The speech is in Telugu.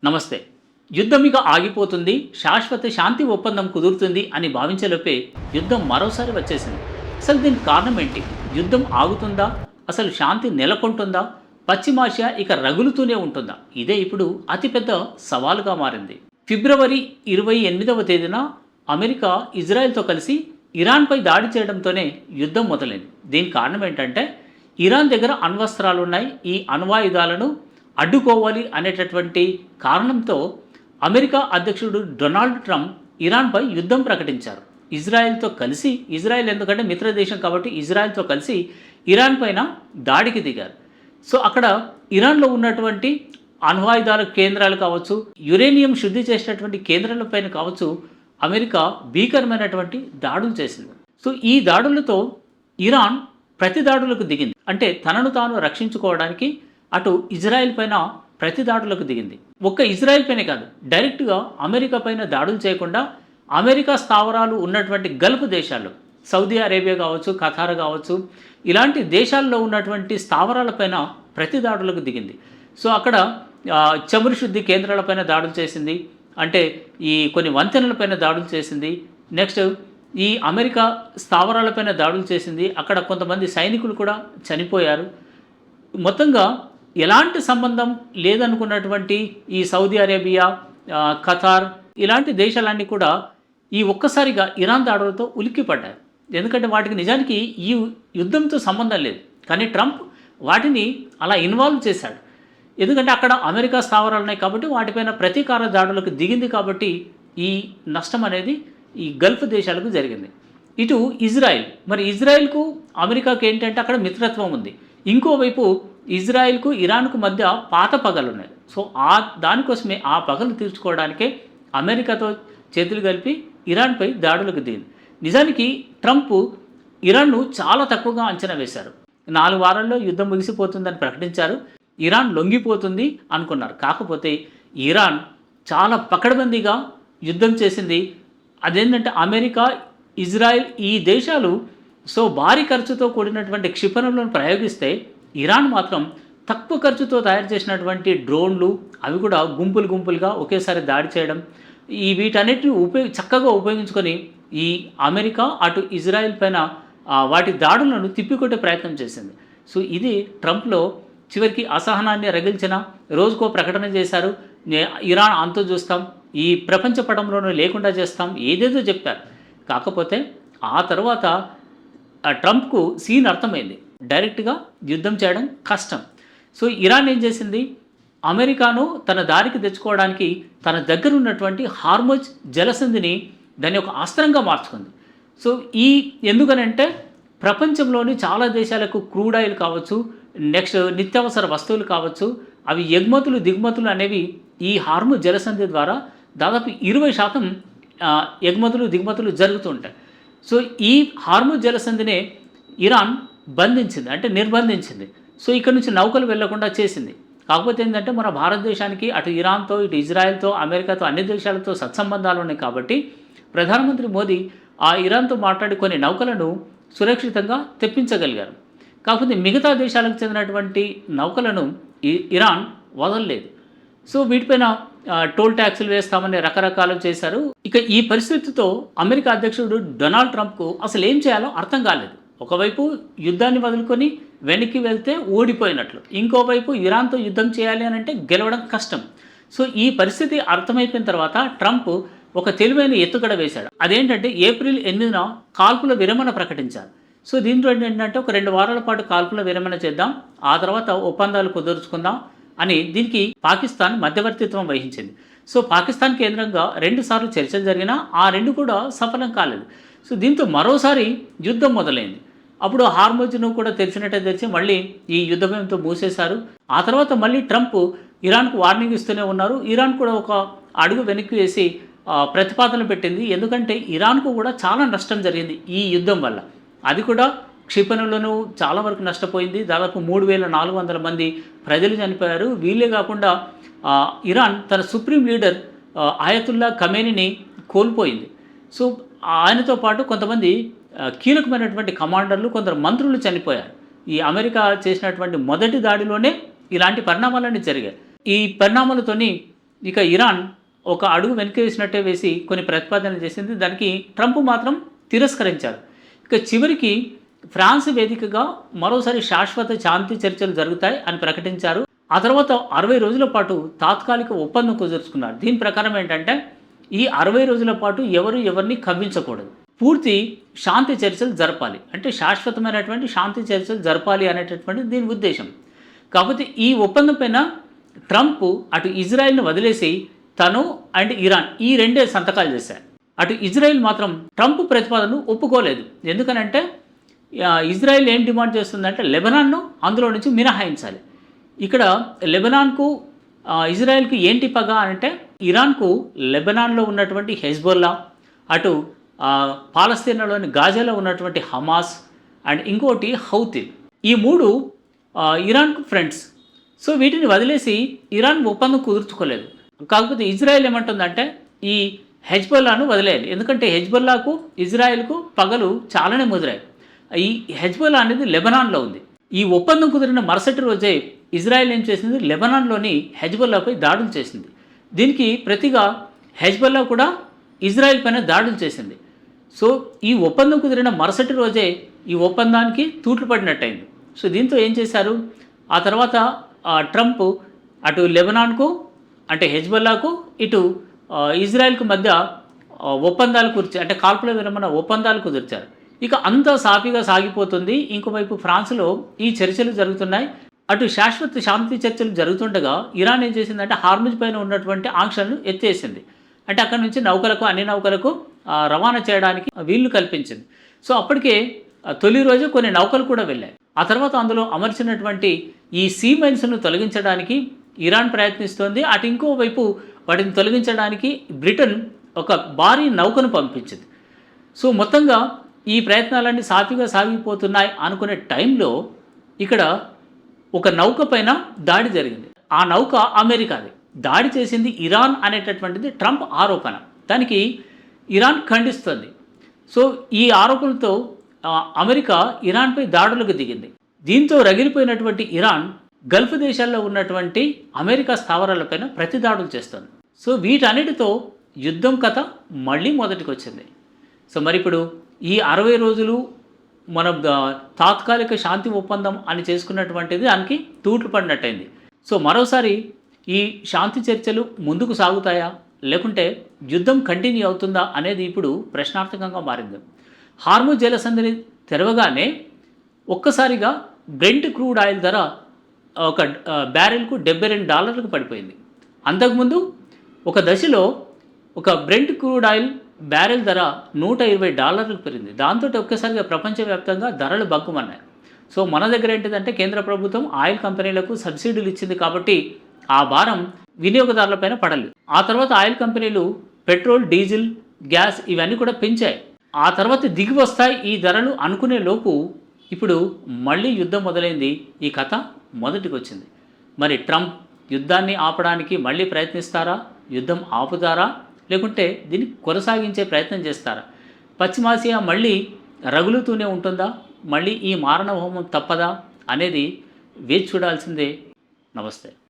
నమస్తే. యుద్ధం ఇక ఆగిపోతుంది, శాశ్వత శాంతి ఒప్పందం కుదురుతుంది అని భావించేలోపే యుద్ధం మరోసారి వచ్చేసింది. అసలు దీనికి కారణం ఏంటి? యుద్ధం ఆగుతుందా? అసలు శాంతి నెలకొంటుందా? పశ్చిమాసియా ఇక రగులుతూనే ఉంటుందా? ఇదే ఇప్పుడు అతిపెద్ద సవాలుగా మారింది. ఫిబ్రవరి 28వ తేదీన అమెరికా ఇజ్రాయెల్తో కలిసి ఇరాన్పై దాడి చేయడంతోనే యుద్ధం మొదలైంది. దీనికి కారణం ఏంటంటే ఇరాన్ దగ్గర అణ్వస్త్రాలు ఉన్నాయి. ఈ అణ్వాయుధాలను అడ్డుకోవాలి అనేటటువంటి కారణంతో అమెరికా అధ్యక్షుడు డొనాల్డ్ ట్రంప్ ఇరాన్పై యుద్ధం ప్రకటించారు. ఇజ్రాయెల్తో కలిసి, ఇజ్రాయెల్ ఎందుకంటే మిత్ర దేశం కాబట్టి ఇజ్రాయెల్తో కలిసి ఇరాన్ పైన దాడికి దిగారు. సో అక్కడ ఇరాన్లో ఉన్నటువంటి అణ్వాయుధాల కేంద్రాలు కావచ్చు, యురేనియం శుద్ధి చేసినటువంటి కేంద్రాలపైన కావచ్చు, అమెరికా భీకరమైనటువంటి దాడులు చేసింది. సో ఈ దాడులతో ఇరాన్ ప్రతి దాడులకు దిగింది. అంటే తనను తాను రక్షించుకోవడానికి అటు ఇజ్రాయెల్ పైన ప్రతి దాడులకు దిగింది. ఒక్క ఇజ్రాయెల్ పైనే కాదు, డైరెక్ట్గా అమెరికా పైన దాడులు చేయకుండా అమెరికా స్థావరాలు ఉన్నటువంటి గల్ఫ్ దేశాల్లో, సౌదీ అరేబియా కావచ్చు, ఖతార్ కావచ్చు, ఇలాంటి దేశాల్లో ఉన్నటువంటి స్థావరాలపైన ప్రతి దాడులకు దిగింది. సో అక్కడ చమురు శుద్ధి కేంద్రాలపైన దాడులు చేసింది. అంటే ఈ కొన్ని వంతెనలపైన దాడులు చేసింది. నెక్స్ట్ ఈ అమెరికా స్థావరాలపైన దాడులు చేసింది. అక్కడ కొంతమంది సైనికులు కూడా చనిపోయారు. మొత్తంగా ఎలాంటి సంబంధం లేదనుకున్నటువంటి ఈ సౌదీ అరేబియా, ఖతార్ ఇలాంటి దేశాలన్నీ కూడా ఈ ఒక్కసారిగా ఇరాన్ దాడులతో ఉలిక్కిపడ్డాయి. ఎందుకంటే వాటికి నిజానికి ఈ యుద్ధంతో సంబంధం లేదు, కానీ ట్రంప్ వాటిని అలా ఇన్వాల్వ్ చేశాడు. ఎందుకంటే అక్కడ అమెరికా స్థావరాలు ఉన్నాయి కాబట్టి వాటిపైన ప్రతీకార దాడులకు దిగింది. కాబట్టి ఈ నష్టం అనేది ఈ గల్ఫ్ దేశాలకు జరిగింది. ఇటు ఇజ్రాయిల్, మరి ఇజ్రాయిల్కు అమెరికాకి ఏంటంటే అక్కడ మిత్రత్వం ఉంది. ఇంకోవైపు ఇజ్రాయిల్కు ఇరాన్కు మధ్య పాత పగలు ఉన్నాయి. సో దానికోసమే ఆ పగలు తీర్చుకోవడానికే అమెరికాతో చేతులు కలిపి ఇరాన్పై దాడులకు దిగింది. నిజానికి ట్రంప్ ఇరాన్ను చాలా తక్కువగా అంచనా వేశారు. 4 వారాల్లో యుద్ధం ముగిసిపోతుందని ప్రకటించారు. ఇరాన్ లొంగిపోతుంది అనుకున్నారు. కాకపోతే ఇరాన్ చాలా పకడ్బందీగా యుద్ధం చేసింది. అదేంటంటే అమెరికా, ఇజ్రాయెల్ ఈ దేశాలు సో భారీ ఖర్చుతో కూడినటువంటి క్షిపణులను ప్రయోగిస్తే ఇరాన్ మాత్రం తక్కువ ఖర్చుతో తయారు చేసినటువంటి డ్రోన్లు, అవి కూడా గుంపులు గుంపులుగా ఒకేసారి దాడి చేయడం, ఈ వీటన్నిటిని చక్కగా ఉపయోగించుకొని ఈ అమెరికా అటు ఇజ్రాయెల్ పైన వాటి దాడులను తిప్పికొట్టే ప్రయత్నం చేసింది. సో ఇది ట్రంప్లో చివరికి అసహనాన్ని రగిల్చిన, రోజుకో ప్రకటన చేశారు. ఇరాన్ అంతు చూస్తాం, ఈ ప్రపంచ పటంలోనూ లేకుండా చేస్తాం, ఏదేదో చెప్పారు. కాకపోతే ఆ తర్వాత ట్రంప్కు సీన్ అర్థమైంది. డైరెక్ట్గా యుద్ధం చేయడం కష్టం. సో ఇరాన్ ఏం చేసింది, అమెరికాను తన దారికి తెచ్చుకోవడానికి తన దగ్గర ఉన్నటువంటి హార్మోజ్ జలసంధిని దాని ఒక అస్త్రంగా మార్చుకుంది. సో ఎందుకనంటే ప్రపంచంలోని చాలా దేశాలకు క్రూడ్ ఆయిల్ కావచ్చు, నెక్స్ట్ నిత్యావసర వస్తువులు కావచ్చు, అవి ఎగుమతులు దిగుమతులు అనేవి ఈ హార్మోజ్ జలసంధి ద్వారా దాదాపు 20% ఎగుమతులు దిగుమతులు జరుగుతుంటాయి. సో ఈ హార్మోజ్ జలసంధినే ఇరాన్ బంధించింది, అంటే నిర్బంధించింది. సో ఇక్కడ నుంచి నౌకలు వెళ్లకుండా చేసింది. కాకపోతే ఏంటంటే మన భారతదేశానికి అటు ఇరాన్తో, ఇటు ఇజ్రాయెల్తో, అమెరికాతో, అన్ని దేశాలతో సత్సంబంధాలు ఉన్నాయి. కాబట్టి ప్రధానమంత్రి మోదీ ఆ ఇరాన్తో మాట్లాడి కొన్ని నౌకలను సురక్షితంగా తెప్పించగలిగారు. కాకపోతే మిగతా దేశాలకు చెందినటువంటి నౌకలను ఇరాన్ వదలలేదు. సో వీటిపైన టోల్ ట్యాక్సులు వేస్తామని రకరకాలు చేశారు. ఇక ఈ పరిస్థితితో అమెరికా అధ్యక్షుడు డొనాల్డ్ ట్రంప్కు అసలు ఏం చేయాలో అర్థం కాలేదు. ఒకవైపు యుద్ధాన్ని వదులుకొని వెనక్కి వెళ్తే ఓడిపోయినట్లు, ఇంకోవైపు ఇరాన్తో యుద్ధం చేయాలి అని అంటే గెలవడం కష్టం. సో ఈ పరిస్థితి అర్థమైపోయిన తర్వాత ట్రంప్ ఒక తెలివైన ఎత్తుగడ వేశాడు. అదేంటంటే ఏప్రిల్ 8న కాల్పుల విరమణ ప్రకటించారు. సో దీంట్లో ఏంటంటే ఒక 2 వారాల పాటు కాల్పుల విరమణ చేద్దాం, ఆ తర్వాత ఒప్పందాలు కుదుర్చుకుందాం అని దీనికి పాకిస్తాన్ మధ్యవర్తిత్వం వహించింది. సో పాకిస్తాన్ కేంద్రంగా 2 సార్లు చర్చలు జరిగినా ఆ 2 కూడా సఫలం కాలేదు. సో దీంతో మరోసారి యుద్ధం మొదలైంది. అప్పుడు హార్మోజ్ను కూడా తెరిచినట్టే తెరిచి మళ్ళీ ఈ యుద్ధంతో మూసేశారు. ఆ తర్వాత మళ్ళీ ట్రంప్ ఇరాన్కు వార్నింగ్ ఇస్తూనే ఉన్నారు. ఇరాన్ కూడా ఒక అడుగు వెనక్కి వేసి ప్రతిపాదన పెట్టింది. ఎందుకంటే ఇరాన్కు కూడా చాలా నష్టం జరిగింది ఈ యుద్ధం వల్ల. అది కూడా క్షిపణులను చాలా వరకు నష్టపోయింది. దాదాపు 3400 మంది ప్రజలు చనిపోయారు. వీళ్ళే కాకుండా ఇరాన్ తన సుప్రీం లీడర్ ఆయతుల్లా ఖమేనీని కోల్పోయింది. సో ఆయనతో పాటు కొంతమంది కీలకమైనటువంటి కమాండర్లు, కొందరు మంత్రులు చనిపోయారు. ఈ అమెరికా చేసినటువంటి మొదటి దాడిలోనే ఇలాంటి పరిణామాలన్నీ జరిగాయి. ఈ పరిణామాలతోని ఇక ఇరాన్ ఒక అడుగు వెనక్కి వేసినట్టే వేసి కొన్ని ప్రతిపాదనలు చేసింది. దానికి ట్రంప్ మాత్రం తిరస్కరించారు. ఇక చివరికి ఫ్రాన్స్ వేదికగా మరోసారి శాశ్వత శాంతి చర్చలు జరుగుతాయి అని ప్రకటించారు. ఆ తర్వాత 60 రోజుల పాటు తాత్కాలిక ఒప్పందం కుదుర్చుకున్నారు. దీని ప్రకారం ఏంటంటే ఈ 60 రోజుల పాటు ఎవరు ఎవరిని కవ్వించకూడదు. పూర్తి శాంతి చర్చలు జరపాలి. అంటే శాశ్వతమైనటువంటి శాంతి చర్చలు జరపాలి అనేటటువంటి దీని ఉద్దేశం. కాకపోతే ఈ ఒప్పందం పైన ట్రంప్ అటు ఇజ్రాయెల్‌ని వదిలేసి తను అండ్ ఇరాన్ ఈ రెండే సంతకాలు చేశారు. అటు ఇజ్రాయెల్ మాత్రం ట్రంప్ ప్రతిపాదనను ఒప్పుకోలేదు. ఎందుకనంటే ఇజ్రాయెల్ ఏం డిమాండ్ చేస్తుందంటే లెబనాన్ను అందులో నుంచి మినహాయించాలి. ఇక్కడ లెబనాన్కు ఇజ్రాయెల్కి ఏంటి పగ అంటే ఇరాన్కు లెబనాన్లో ఉన్నటువంటి హెజ్బొల్లా, అటు పాలస్తీనాలోని గాజాలో ఉన్నటువంటి హమాస్ అండ్ ఇంకోటి హౌతీ, ఈ మూడు ఇరాన్కు ఫ్రెండ్స్. సో వీటిని వదిలేసి ఇరాన్ ఒప్పందం కుదుర్చుకోలేదు. కాకపోతే ఇజ్రాయెల్ ఏమంటుందంటే ఈ హెజ్బొల్లాను వదిలేయాలి. ఎందుకంటే హెజ్బొల్లాకు ఇజ్రాయెల్కు పగలు చాలానే ముదిరాయి. ఈ హెజ్బొల్లా అనేది లెబనాన్లో ఉంది. ఈ ఒప్పందం కుదిరిన మరుసటి రోజే ఇజ్రాయెల్ ఏం చేసింది, లెబనాన్లోని హెజ్బొల్లాపై దాడులు చేసింది. దీనికి ప్రతిగా హెజ్బొల్లా కూడా ఇజ్రాయెల్ పైన దాడులు చేసింది. సో ఈ ఒప్పందం కుదిరిన మరుసటి రోజే ఈ ఒప్పందానికి తూట్లు పడినట్టయింది. సో దీంతో ఏం చేశారు, ఆ తర్వాత ట్రంప్ అటు లెబనాన్కు అంటే హెజ్బొల్లాకు ఇటు ఇజ్రాయెల్కు మధ్య ఒప్పందాలు కుదిర్చారు. అంటే కాల్పుల విరమణ ఒప్పందాలు కుదిర్చారు. ఇక అంతా సాఫీగా సాగిపోతుంది. ఇంకోవైపు ఫ్రాన్స్లో ఈ చర్చలు జరుగుతున్నాయి. అటు శాశ్వత శాంతి చర్చలు జరుగుతుండగా ఇరాన్ ఏం చేసిందంటే హార్ముజ్ పైన ఉన్నటువంటి ఆంక్షలను ఎత్తేసింది. అంటే అక్కడ నుంచి నౌకలకు అన్ని నౌకలకు రవాణా చేయడానికి వీలు కల్పించింది. సో అప్పటికే తొలి రోజు కొన్ని నౌకలు కూడా వెళ్ళాయి. ఆ తర్వాత అందులో అమర్చినటువంటి ఈ సీ మైన్స్ను తొలగించడానికి ఇరాన్ ప్రయత్నిస్తోంది. అటు ఇంకోవైపు వాటిని తొలగించడానికి బ్రిటన్ ఒక భారీ నౌకను పంపించింది. సో మొత్తంగా ఈ ప్రయత్నాలన్నీ సాఫీగా సాగిపోతున్నాయి అనుకునే టైంలో ఇక్కడ ఒక నౌక పైన దాడి జరిగింది. ఆ నౌక అమెరికాది. దాడి చేసింది ఇరాన్ అనేటటువంటిది ట్రంప్ ఆరోపణ. దానికి ఇరాన్ ఖండిస్తుంది. సో ఈ ఆరోపణలతో అమెరికా ఇరాన్పై దాడులకు దిగింది. దీంతో రగిలిపోయినటువంటి ఇరాన్ గల్ఫ్ దేశాల్లో ఉన్నటువంటి అమెరికా స్థావరాలపైన ప్రతి దాడులు చేస్తుంది. సో వీటన్నిటితో యుద్ధం కథ మళ్ళీ మొదటికి వచ్చింది. సో మరి ఇప్పుడు ఈ 60 రోజులు మన తాత్కాలిక శాంతి ఒప్పందం అని చేసుకున్నటువంటిది దానికి తూట్లు పడినట్టయింది. సో మరోసారి ఈ శాంతి చర్చలు ముందుకు సాగుతాయా లేకుంటే యుద్ధం కంటిన్యూ అవుతుందా అనేది ఇప్పుడు ప్రశ్నార్థకంగా మారింది. హార్ముజ్ జలసంధిని తెరవగానే ఒక్కసారిగా బ్రెంట్ క్రూడ్ ఆయిల్ ధర ఒక బ్యారెల్కు $72 పడిపోయింది. అంతకుముందు ఒక దశలో ఒక బ్రెంట్ క్రూడ్ ఆయిల్ బ్యారెల్ ధర $120 పెరిగింది. దాంతో ఒక్కసారిగా ప్రపంచవ్యాప్తంగా ధరలు బగ్గుమన్నాయి. సో మన దగ్గర ఏంటిదంటే కేంద్ర ప్రభుత్వం ఆయిల్ కంపెనీలకు సబ్సిడీలు ఇచ్చింది కాబట్టి ఆ భారం వినియోగదారులపైన పడలేదు. ఆ తర్వాత ఆయిల్ కంపెనీలు పెట్రోల్, డీజిల్, గ్యాస్ ఇవన్నీ కూడా పెంచాయి. ఆ తర్వాత దిగి వస్తాయి ఈ ధరలు అనుకునే లోపు ఇప్పుడు మళ్ళీ యుద్ధం మొదలైంది. ఈ కథ మొదటికి వచ్చింది. మరి ట్రంప్ యుద్ధాన్ని ఆపడానికి మళ్ళీ ప్రయత్నిస్తారా, యుద్ధం ఆపుతారా, లేకుంటే దీన్ని కొనసాగించే ప్రయత్నం చేస్తారా? పశ్చిమాసియా మళ్ళీ రగులుతూనే ఉంటుందా, మళ్ళీ ఈ మారణ హోమం తప్పదా అనేది వేచి చూడాల్సిందే. నమస్తే.